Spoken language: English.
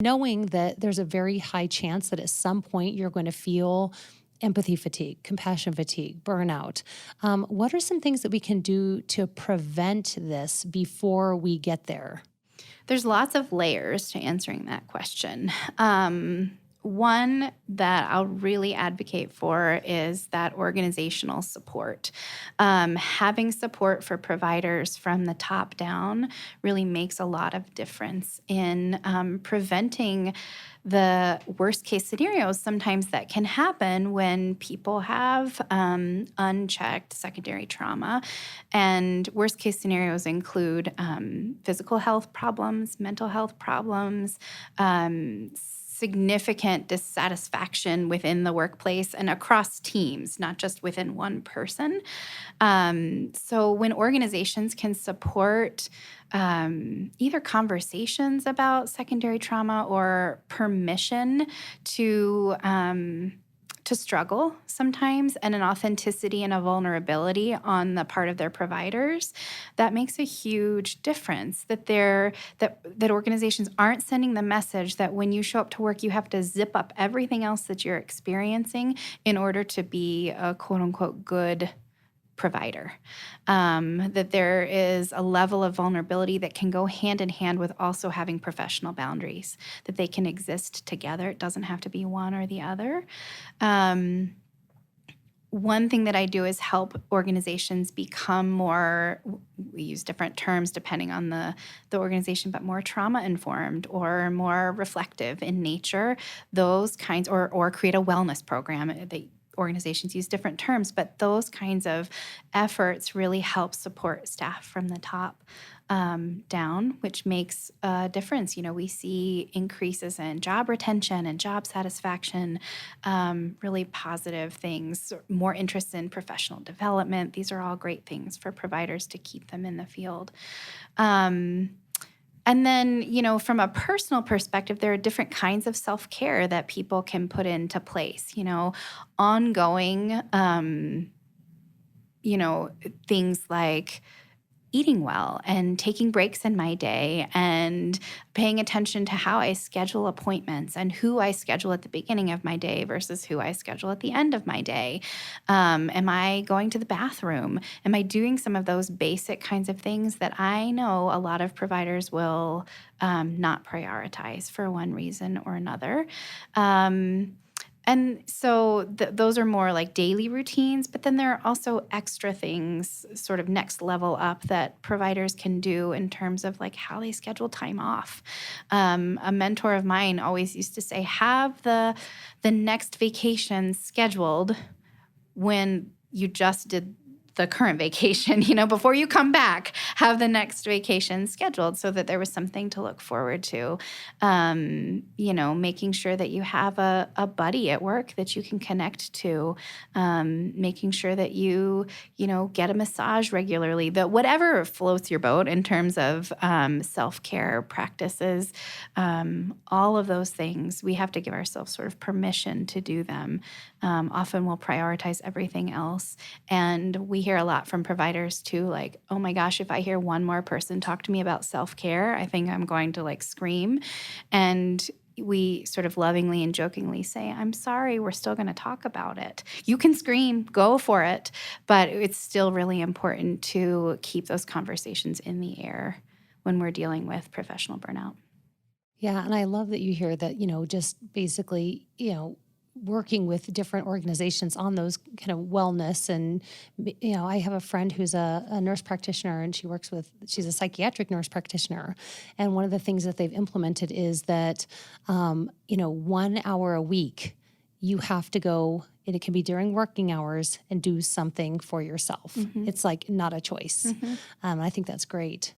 knowing that there's a very high chance that at some point you're going to feel empathy fatigue, compassion fatigue, burnout. What are some things that we can do to prevent this before we get there? There's lots of layers to answering that question. One that I'll really advocate for is that organizational support. Having support for providers from the top down really makes a lot of difference in preventing the worst case scenarios sometimes that can happen when people have unchecked secondary trauma. And worst case scenarios include physical health problems, mental health problems, significant dissatisfaction within the workplace and across teams, not just within one person. So when organizations can support either conversations about secondary trauma or permission to struggle sometimes, and an authenticity and a vulnerability on the part of their providers, that makes a huge difference. That organizations aren't sending the message that when you show up to work, you have to zip up everything else that you're experiencing in order to be a quote unquote good provider. That there is a level of vulnerability that can go hand in hand with also having professional boundaries, that they can exist together. It doesn't have to be one or the other. One thing that I do is help organizations become more, we use different terms depending on the organization, but more trauma-informed or more reflective in nature, those kinds, or create a wellness program. Organizations use different terms, but those kinds of efforts really help support staff from the top down, which makes a difference. We see increases in job retention and job satisfaction, really positive things, more interest in professional development. These are all great things for providers to keep them in the field. And then, from a personal perspective, there are different kinds of self-care that people can put into place, ongoing, things like eating well and taking breaks in my day and paying attention to how I schedule appointments and who I schedule at the beginning of my day versus who I schedule at the end of my day. Am I going to the bathroom? Am I doing some of those basic kinds of things that I know a lot of providers will not prioritize for one reason or another? And so those are more like daily routines, but then there are also extra things, sort of next level up, that providers can do in terms of like how they schedule time off. A mentor of mine always used to say, have the next vacation scheduled when you just did the current vacation, before you come back, have the next vacation scheduled so that there was something to look forward to. Making sure that you have a buddy at work that you can connect to, making sure that you get a massage regularly, that whatever floats your boat in terms of self-care practices, all of those things, we have to give ourselves sort of permission to do them. Often we'll prioritize everything else. And we hear a lot from providers too, like, oh my gosh, if I hear one more person talk to me about self-care, I think I'm going to like scream. And we sort of lovingly and jokingly say, I'm sorry, we're still going to talk about it. You can scream, go for it. But it's still really important to keep those conversations in the air when we're dealing with professional burnout. Yeah, and I love that you hear that, just basically, working with different organizations on those kind of wellness. And, I have a friend who's a nurse practitioner, and she's a psychiatric nurse practitioner. And one of the things that they've implemented is that, 1 hour a week, you have to go, and it can be during working hours, and do something for yourself. Mm-hmm. It's like not a choice. Mm-hmm. I think that's great.